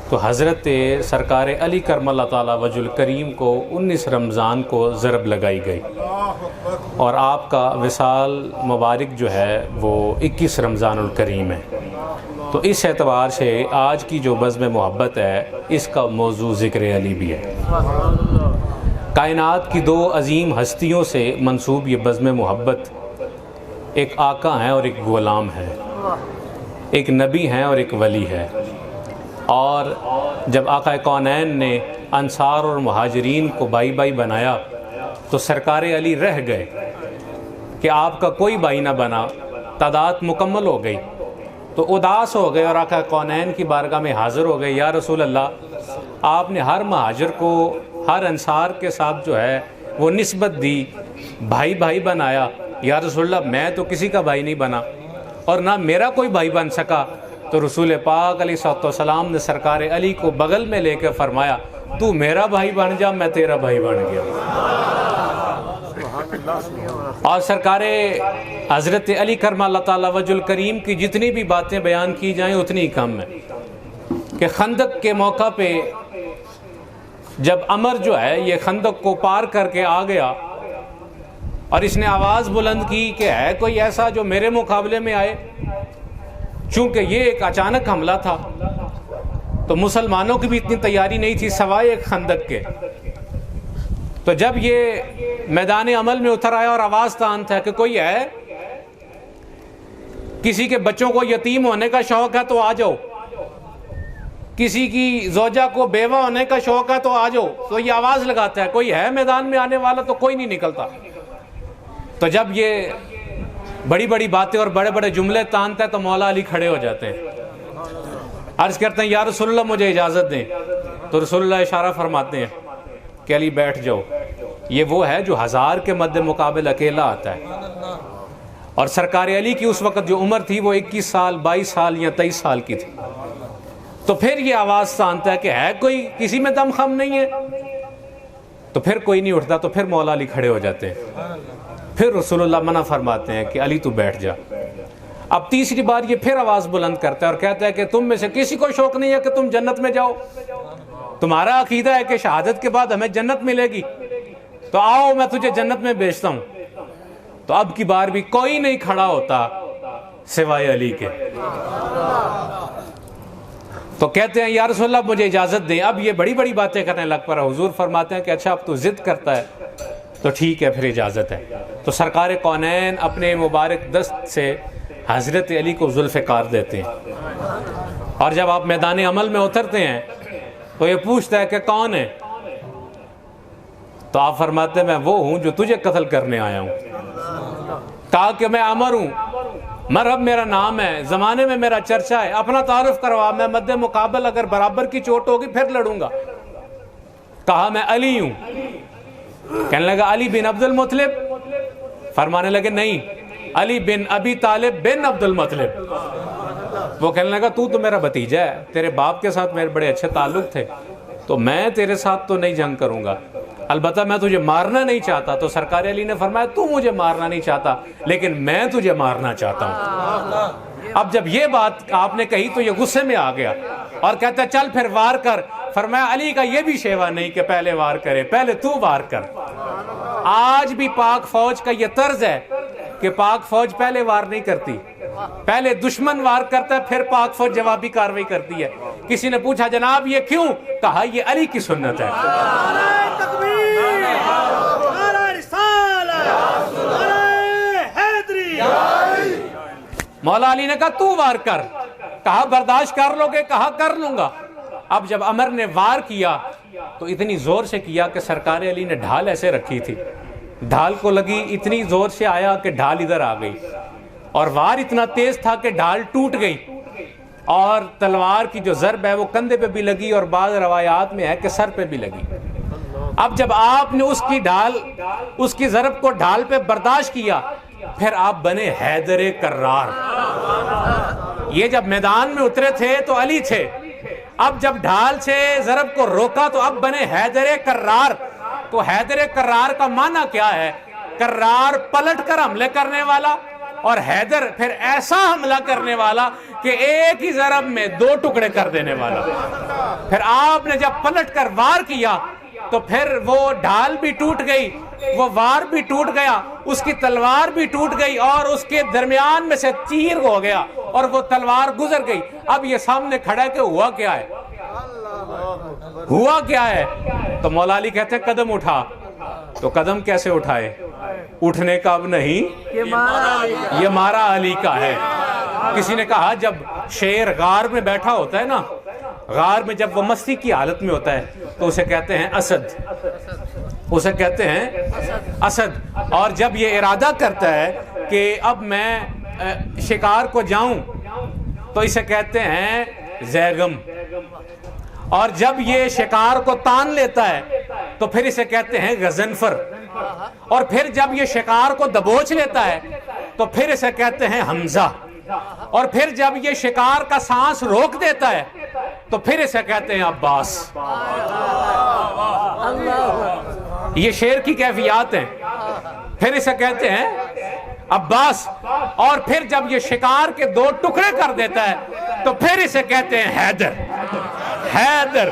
तो हज़रत सरकार अली करमल्लाह ताला वजुल करीम को 19 रमज़ान को ज़रब लगाई गई और आपका विसाल मुबारक जो है वो 21 रमज़ानुल करीम है। तो इस एतबार से आज की जो बज़्म मोहब्बत है इसका मौजू ज़िक्र अली भी है। कायनात की दो अजीम हस्तियों से मंसूब ये बज़्म मोहब्बत एक आका हैं और एक ग़ुलाम है, एक नबी हैं और एक वली है। और जब आका कौनैन ने अंसार और मुहाजिरीन को भाई भाई बनाया तो सरकार अली रह गए कि आपका कोई भाई ना बना, तादाद मुकम्मल हो गई। तो उदास हो गए और आका कौनैन की बारगाह में हाज़िर हो गए, या रसूल अल्लाह आपने हर महाजिर को हर अंसार के साथ जो है वो निस्बत दी, भाई भाई बनाया। या रसूल अल्लाह मैं तो किसी का भाई नहीं बना और ना मेरा कोई भाई बन सका। तो रसूल पाक अलैहिस्सलाम ने सरकार अली को बगल में लेकर फरमाया तू मेरा भाई बन जा, मैं तेरा भाई बन गया। और सरकार हज़रत अली करमल्लाहु ताला वजुल करीम की जितनी भी बातें बयान की जाएं उतनी ही कम है कि खंदक के मौका पे जब अमर जो है ये खंदक को पार करके आ गया और इसने आवाज़ बुलंद की कि है कोई ऐसा जो मेरे मुकाबले में आए। चूँकि ये एक अचानक हमला था तो मुसलमानों की भी इतनी तैयारी नहीं थी सवाए एक खंदक के। तो जब ये मैदान अमल में उतर आया और आवाज़ तान था कि कोई है, किसी के बच्चों को यतीम होने का शौक है तो आ जाओ, किसी की ज़ौजा को बेवा होने का शौक है तो आ जाओ। तो ये आवाज़ लगाता है कोई है मैदान में आने वाला, तो कोई नहीं निकलता। तो जब ये बड़ी बड़ी बातें और बड़े बड़े जुमले तानता है तो मौला अली खड़े हो जाते हैं, अर्ज़ करते हैं या रसूलल्लाह मुझे इजाज़त दें। तो रसूलल्लाह इशारा फरमाते हैं कि अली बैठ जाओ। ये वो है जो हज़ार के मद्दे मुकाबिल अकेला आता है। और सरकार अली की उस वक़्त जो उम्र थी वो 21 साल 22 साल या 23 साल की थी। तो फिर ये आवाज़ तानता है कि है कोई, किसी में दम खम नहीं है। तो फिर कोई नहीं उठता, तो फिर मौला अली खड़े हो जाते हैं। फिर रसूलुल्लाह मना फरमाते हैं कि अली तू बैठ जा। अब तीसरी बार ये फिर आवाज़ बुलंद करता है और कहता है कि तुम में से किसी को शौक नहीं है कि तुम जन्नत में जाओ, तुम्हारा अकीदा है कि शहादत के बाद हमें जन्नत मिलेगी, तो आओ मैं तुझे जन्नत में भेजता हूँ। तो अब की बार भी कोई नहीं खड़ा होता सिवाय अली के। तो कहते हैं या रसूलल्लाह मुझे इजाज़त दें। अब ये बड़ी बड़ी बातें करने लग पड़ा। हुजूर फरमाते हैं कि अच्छा अब तू जिद करता है तो ठीक है फिर इजाज़त है। तो सरकार कौनैन अपने मुबारक दस्त से हज़रत अली को ज़ुल्फ़िकार देते हैं और जब आप मैदान अमल में उतरते हैं तो ये पूछता है कि कौन है। तो आप फरमाते हैं मैं वो हूँ जो तुझे कत्ल करने आया हूँ। कहा कि मैं अमर हूँ, मरहब मेरा नाम है, ज़माने में मेरा चर्चा है, अपना तारुफ करवा, मैं मद्दे मुकाबल अगर बराबर की चोट होगी फिर लड़ूंगा। कहा मैं अली हूँ। कहने लगा अली बिन अब्दुल मुत्तलिब। फरमाने लगे नहीं, अली बिन अबी तालिब बिन अब्दुल मुत्तलिब। वो कहने लगा तू तो मेरा भतीजा है, तेरे बाप के साथ मेरे बड़े अच्छे ताल्लुक थे, तो मैं तेरे साथ तो नहीं जंग करूंगा, अलबत्ता मैं तुझे मारना नहीं चाहता। तो सरकार अली ने फरमाया तू मुझे मारना नहीं चाहता लेकिन मैं तुझे मारना चाहता हूँ। अब जब ये बात आपने कही तो ये गुस्से में आ गया और कहता चल फिर वार कर। फरमाया अली का ये भी शेवा नहीं कि पहले वार करे, पहले तू वार कर। आज भी पाक फौज का ये तर्ज है कि पाक फौज पहले वार नहीं करती, पहले दुश्मन वार करता है फिर पाक फौज जवाबी कार्रवाई करती है। किसी ने पूछा जनाब ये क्यों? कहा ये अली की सुन्नत है। मौला अली ने कहा तू वार कर। कहा बर्दाश्त कर लोगे? कहा कर लूंगा। अब जब अमर ने वार किया तो इतनी जोर से किया कि सरकार अली ने ढाल ऐसे रखी थी, ढाल को लगी, इतनी जोर से आया कि ढाल इधर आ गई और वार इतना तेज था कि ढाल टूट गई और तलवार की जो ज़रब है वो कंधे पे भी लगी और बाद रवायात में है कि सर पे भी लगी। अब जब आपने उसकी ढाल, उसकी ज़रब को ढाल पे बर्दाश्त किया फिर आप बने हैदर कर्रार। ये जब मैदान में उतरे थे तो अली थे, अब जब ढाल से ज़रब को रोका तो अब बने हैदर कर्रार। तो हैदर कर्रार का माना क्या है? कर्रार पलट कर हमले करने वाला, और हैदर फिर ऐसा हमला करने वाला कि एक ही ज़रब में 2 टुकड़े कर देने वाला। फिर आपने जब पलट कर वार किया तो फिर वो ढाल भी टूट गई, वो वार भी टूट गया, उसकी तलवार भी टूट गई और उसके दरमियान में से तीर हो गया और वो तलवार गुजर गई। अब ये सामने खड़ा है कि हुआ क्या है, हुआ क्या है? तो मौला अली कहते हैं कदम उठा। तो कदम कैसे उठाए? उठने का अब नहीं, ये मारा अली का है। किसी ने कहा जब शेर गार में बैठा होता है ना, गार में जब वो मस्ती की हालत में होता है तो उसे कहते हैं असद, उसे कहते हैं असद। और जब ये इरादा करता है कि अब मैं शिकार को जाऊं तो इसे कहते हैं जैगम। और जब ये शिकार को तान लेता है तो फिर इसे कहते हैं गजनफर। और फिर जब ये शिकार को दबोच लेता है तो फिर इसे कहते हैं हमजा। और फिर जब ये शिकार का सांस रोक देता है तो फिर इसे कहते हैं अब्बास। ये शेर की कैफियत है। फिर इसे कहते हैं अब्बास। और फिर जब ये शिकार के 2 टुकड़े कर देता है तो फिर इसे कहते हैं हैदर, हैदर,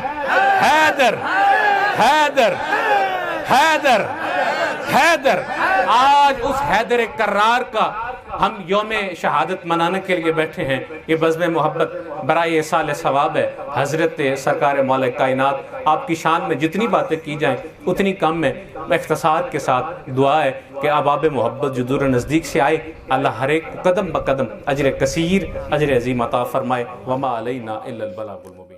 हैदर, हैदर, हैदर, हैदर। आज उस हैदर कर्रार का हम यौम शहादत मनाने के लिए बैठे हैं। ये बज़्म मोहब्बत बराए साल सवाब है। हज़रत सरकार मौला कायनात आपकी शान में जितनी बातें की जाएं उतनी कम है। इख्तिसार के साथ दुआ है कि अबाब मोहब्बत जो दूर नज़दीक से आए, अल्लाह हर एक कदम ब कदम अजर कसीर, अजर अज़ीम अता फरमाए। वमा अलैना इल्लल बलागुल मुबीन।